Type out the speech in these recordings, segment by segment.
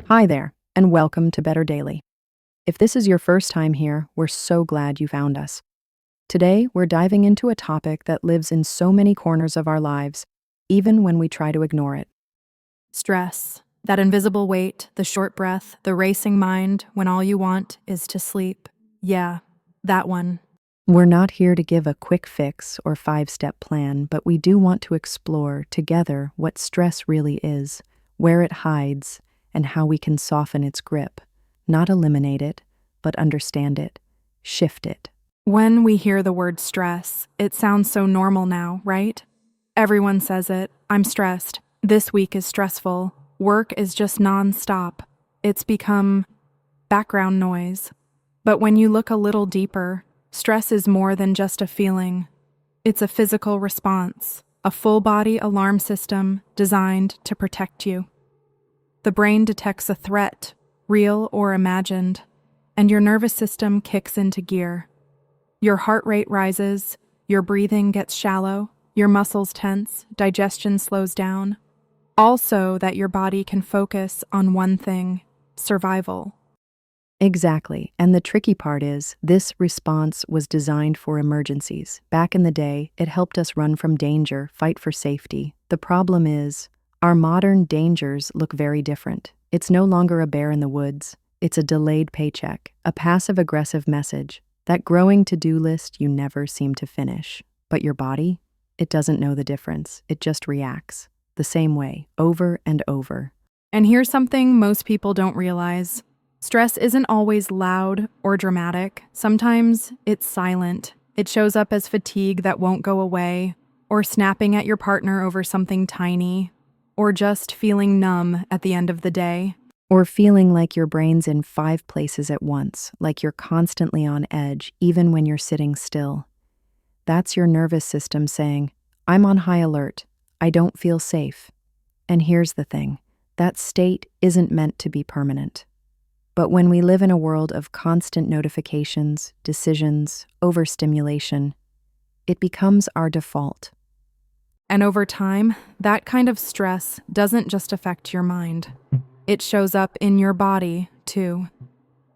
Hi there, and welcome to Better Daily. If this is your first time here, we're so glad you found us. Today, we're diving into a topic that lives in so many corners of our lives, even when we try to ignore it. Stress. That invisible weight, the short breath, the racing mind when all you want is to sleep. Yeah, that one. We're not here to give a quick fix or five-step plan, but we do want to explore together what stress really is, where it hides, and how we can soften its grip. Not eliminate it, but understand it, shift it. When we hear the word stress, it sounds so normal now, right? Everyone says it. I'm stressed. This week is stressful. Work is just nonstop. It's become background noise. But when you look a little deeper, stress is more than just a feeling. It's a physical response, a full-body alarm system designed to protect you. The brain detects a threat, real or imagined, and your nervous system kicks into gear. Your heart rate rises, your breathing gets shallow, your muscles tense, digestion slows down. All so that your body can focus on one thing: survival. Exactly, and the tricky part is, this response was designed for emergencies. Back in the day, it helped us run from danger, fight for safety. The problem is, our modern dangers look very different. It's no longer a bear in the woods. It's a delayed paycheck, a passive-aggressive message, that growing to-do list you never seem to finish. But your body? It doesn't know the difference. It just reacts, the same way, over and over. And here's something most people don't realize. Stress isn't always loud or dramatic. Sometimes it's silent. It shows up as fatigue that won't go away, or snapping at your partner over something tiny, or just feeling numb at the end of the day. Or feeling like your brain's in 5 places at once, like you're constantly on edge, even when you're sitting still. That's your nervous system saying, I'm on high alert. I don't feel safe. And here's the thing, that state isn't meant to be permanent. But when we live in a world of constant notifications, decisions, overstimulation, it becomes our default. And over time, that kind of stress doesn't just affect your mind. It shows up in your body, too.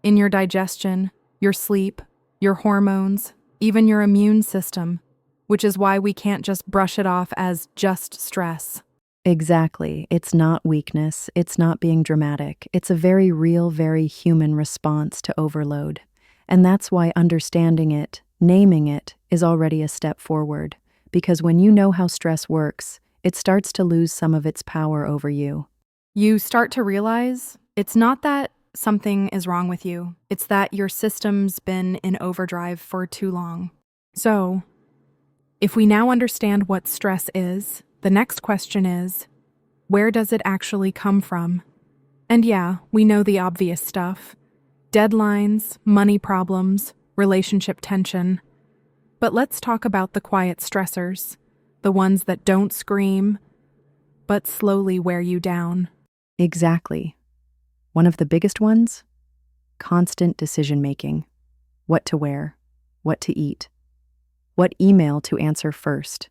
In your digestion, your sleep, your hormones, even your immune system, which is why we can't just brush it off as just stress. Exactly. It's not weakness. It's not being dramatic. It's a very real, very human response to overload. And that's why understanding it, naming it, is already a step forward. Because when you know how stress works, it starts to lose some of its power over you. You start to realize it's not that something is wrong with you. It's that your system's been in overdrive for too long. So, if we now understand what stress is, the next question is, where does it actually come from? And yeah, we know the obvious stuff. Deadlines, money problems, relationship tension. But let's talk about the quiet stressors, the ones that don't scream, but slowly wear you down. Exactly. One of the biggest ones? Constant decision-making. What to wear, what to eat, what email to answer first,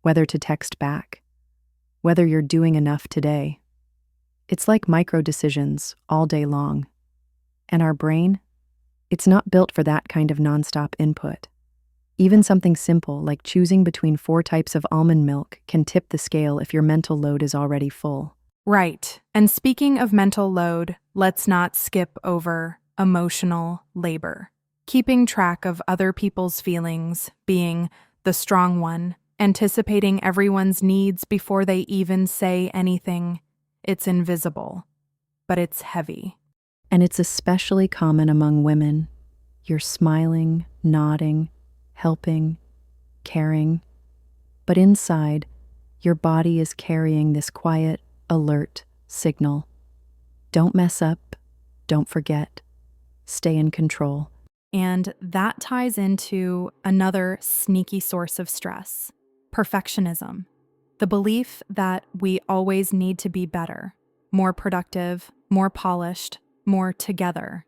whether to text back, whether you're doing enough today. It's like micro-decisions all day long. And our brain? It's not built for that kind of nonstop input. Even something simple like choosing between 4 types of almond milk can tip the scale if your mental load is already full. Right. And speaking of mental load, let's not skip over emotional labor. Keeping track of other people's feelings, being the strong one, anticipating everyone's needs before they even say anything. It's invisible, but it's heavy. And it's especially common among women. You're smiling, nodding, helping, caring. But inside, your body is carrying this quiet, alert signal. Don't mess up. Don't forget. Stay in control. And that ties into another sneaky source of stress: perfectionism. The belief that we always need to be better, more productive, more polished, more together.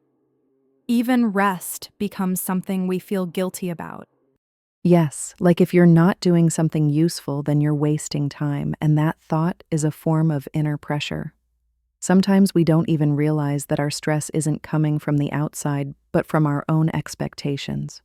Even rest becomes something we feel guilty about. Yes, like if you're not doing something useful, then you're wasting time, and that thought is a form of inner pressure. Sometimes we don't even realize that our stress isn't coming from the outside, but from our own expectations.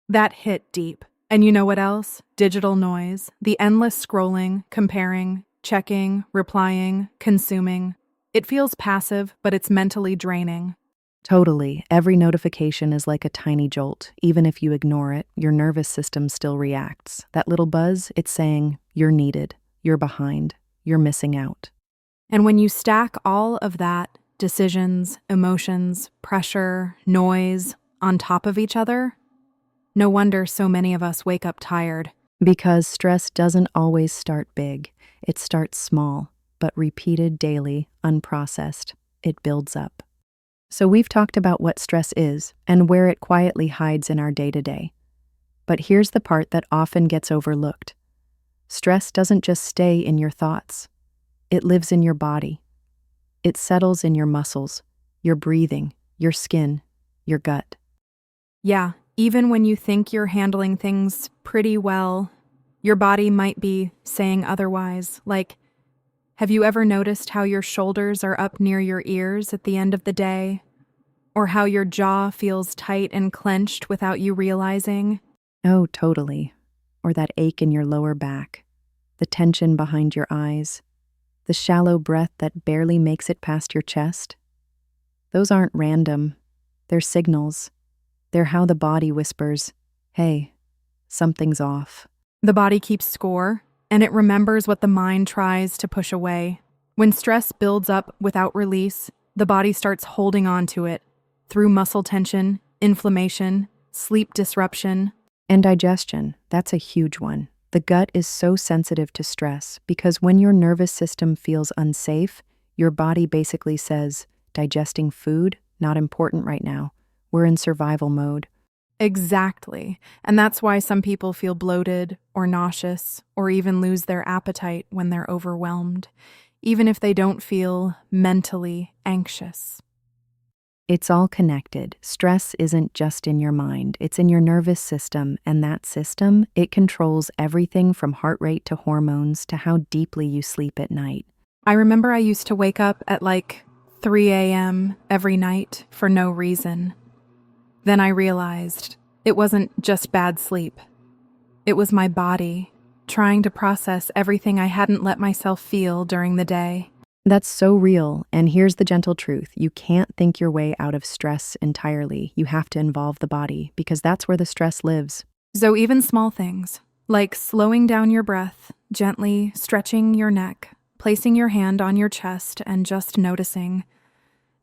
That hit deep. And you know what else? Digital noise, the endless scrolling, comparing, checking, replying, consuming. It feels passive, but it's mentally draining. Totally. Every notification is like a tiny jolt. Even if you ignore it, your nervous system still reacts. That little buzz, it's saying, you're needed, you're behind, you're missing out. And when you stack all of that, decisions, emotions, pressure, noise, on top of each other, no wonder so many of us wake up tired. Because stress doesn't always start big, it starts small, but repeated daily, unprocessed, it builds up. So we've talked about what stress is and where it quietly hides in our day-to-day. But here's the part that often gets overlooked. Stress doesn't just stay in your thoughts. It lives in your body. It settles in your muscles, your breathing, your skin, your gut. Yeah, even when you think you're handling things pretty well, your body might be saying otherwise. Like, have you ever noticed how your shoulders are up near your ears at the end of the day? Or how your jaw feels tight and clenched without you realizing? Oh, totally. Or that ache in your lower back, the tension behind your eyes, the shallow breath that barely makes it past your chest. Those aren't random. They're signals. They're how the body whispers, hey, something's off. The body keeps score, and it remembers what the mind tries to push away. When stress builds up without release, the body starts holding on to it through muscle tension, inflammation, sleep disruption. And digestion, that's a huge one. The gut is so sensitive to stress because when your nervous system feels unsafe, your body basically says, digesting food, not important right now. We're in survival mode. Exactly. And that's why some people feel bloated or nauseous or even lose their appetite when they're overwhelmed, even if they don't feel mentally anxious. It's all connected. Stress isn't just in your mind, it's in your nervous system, and that system, it controls everything from heart rate to hormones to how deeply you sleep at night. I remember I used to wake up at like 3 a.m. every night for no reason. Then I realized it wasn't just bad sleep. It was my body trying to process everything I hadn't let myself feel during the day. That's so real, and here's the gentle truth. You can't think your way out of stress entirely. You have to involve the body, because that's where the stress lives. So even small things, like slowing down your breath, gently stretching your neck, placing your hand on your chest, and just noticing,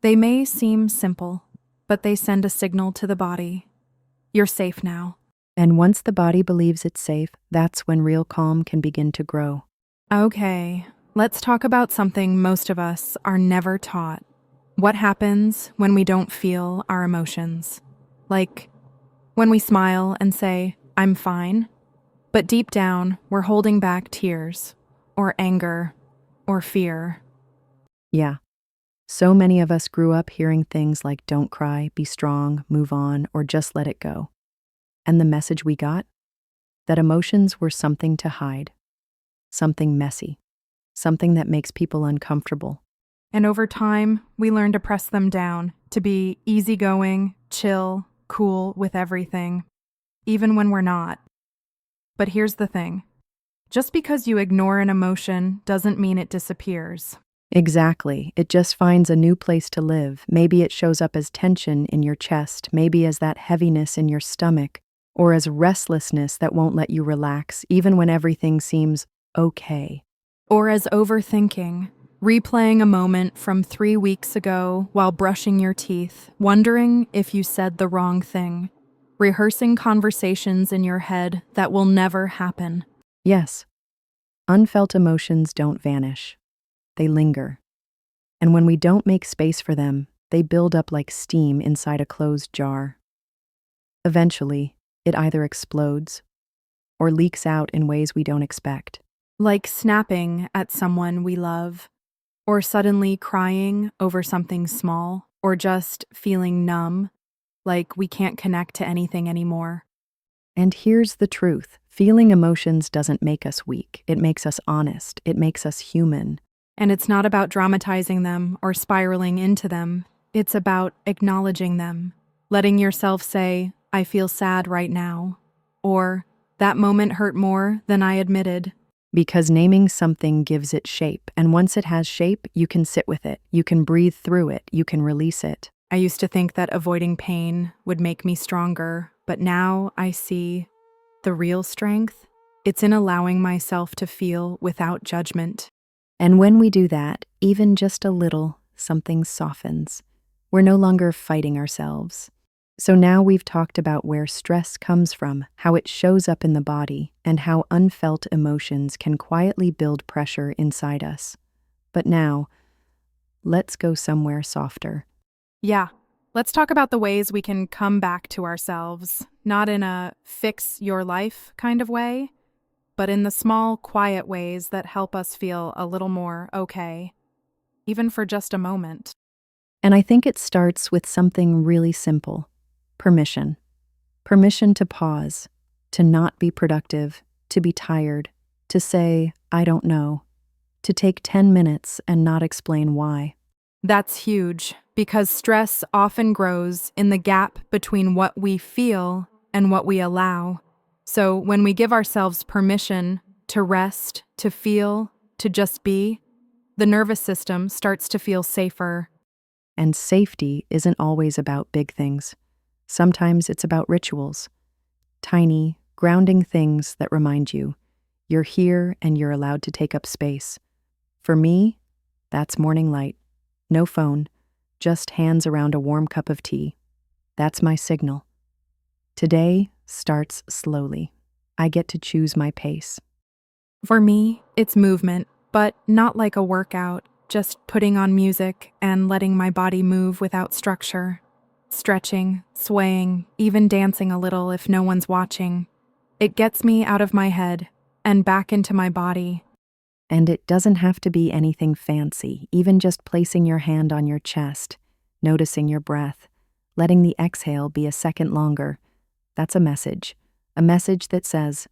they may seem simple, but they send a signal to the body. You're safe now. And once the body believes it's safe, that's when real calm can begin to grow. Okay, let's talk about something most of us are never taught. What happens when we don't feel our emotions? Like when we smile and say, I'm fine, but deep down we're holding back tears, or anger, or fear. Yeah. So many of us grew up hearing things like don't cry, be strong, move on, or just let it go. And the message we got? That emotions were something to hide, something messy, something that makes people uncomfortable. And over time, we learn to press them down, to be easygoing, chill, cool with everything, even when we're not. But here's the thing. Just because you ignore an emotion doesn't mean it disappears. Exactly. It just finds a new place to live. Maybe it shows up as tension in your chest, maybe as that heaviness in your stomach, or as restlessness that won't let you relax, even when everything seems okay. Or as overthinking, replaying a moment from 3 weeks ago while brushing your teeth, wondering if you said the wrong thing, rehearsing conversations in your head that will never happen. Yes, unfelt emotions don't vanish. They linger. And when we don't make space for them, they build up like steam inside a closed jar. Eventually, it either explodes or leaks out in ways we don't expect. Like snapping at someone we love, or suddenly crying over something small, or just feeling numb, like we can't connect to anything anymore. And here's the truth. Feeling emotions doesn't make us weak. It makes us honest. It makes us human. And it's not about dramatizing them or spiraling into them. It's about acknowledging them, letting yourself say, I feel sad right now, or that moment hurt more than I admitted. Because naming something gives it shape, and once it has shape, you can sit with it, you can breathe through it, you can release it. I used to think that avoiding pain would make me stronger, but now I see the real strength. It's in allowing myself to feel without judgment. And when we do that, even just a little, something softens. We're no longer fighting ourselves. So now we've talked about where stress comes from, how it shows up in the body, and how unfelt emotions can quietly build pressure inside us. But now, let's go somewhere softer. Yeah, let's talk about the ways we can come back to ourselves, not in a fix your life kind of way, but in the small, quiet ways that help us feel a little more okay, even for just a moment. And I think it starts with something really simple: permission. Permission to pause, to not be productive, to be tired, to say, I don't know, to take 10 minutes and not explain why. That's huge, because stress often grows in the gap between what we feel and what we allow. So when we give ourselves permission to rest, to feel, to just be, the nervous system starts to feel safer. And safety isn't always about big things. Sometimes it's about rituals, tiny, grounding things that remind you you're here and you're allowed to take up space. For me, that's morning light. No phone, just hands around a warm cup of tea. That's my signal. Today starts slowly. I get to choose my pace. For me, it's movement, but not like a workout, just putting on music and letting my body move without structure. Stretching, swaying, even dancing a little if no one's watching. It gets me out of my head and back into my body. And it doesn't have to be anything fancy, even just placing your hand on your chest, noticing your breath, letting the exhale be a second longer. That's a message that says,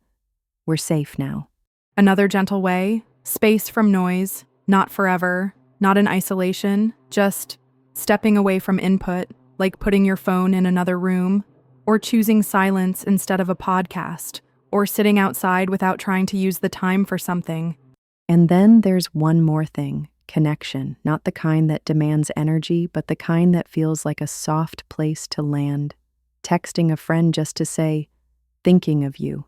we're safe now. Another gentle way, space from noise, not forever, not in isolation, just stepping away from input, like putting your phone in another room, or choosing silence instead of a podcast, or sitting outside without trying to use the time for something. And then there's one more thing: connection, not the kind that demands energy, but the kind that feels like a soft place to land. Texting a friend just to say, thinking of you.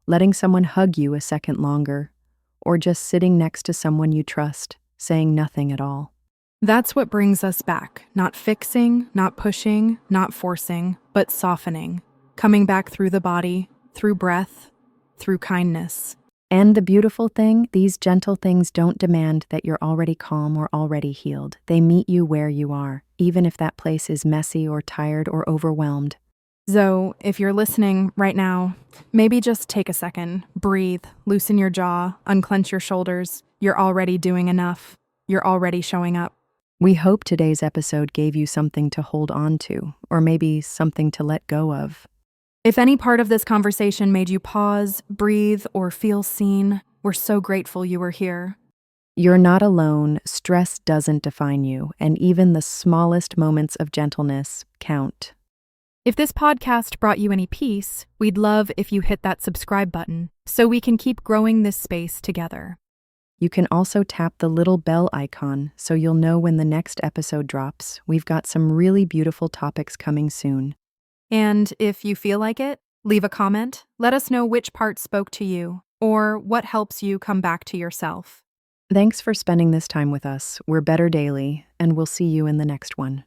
Letting someone hug you a second longer, or just sitting next to someone you trust, saying nothing at all. That's what brings us back, not fixing, not pushing, not forcing, but softening, coming back through the body, through breath, through kindness. And the beautiful thing, these gentle things don't demand that you're already calm or already healed. They meet you where you are, even if that place is messy or tired or overwhelmed. So, if you're listening right now, maybe just take a second, breathe, loosen your jaw, unclench your shoulders. You're already doing enough. You're already showing up. We hope today's episode gave you something to hold on to, or maybe something to let go of. If any part of this conversation made you pause, breathe, or feel seen, we're so grateful you were here. You're not alone. Stress doesn't define you, and even the smallest moments of gentleness count. If this podcast brought you any peace, we'd love if you hit that subscribe button so we can keep growing this space together. You can also tap the little bell icon so you'll know when the next episode drops. We've got some really beautiful topics coming soon. And if you feel like it, leave a comment. Let us know which part spoke to you or what helps you come back to yourself. Thanks for spending this time with us. We're BetterDaily, and we'll see you in the next one.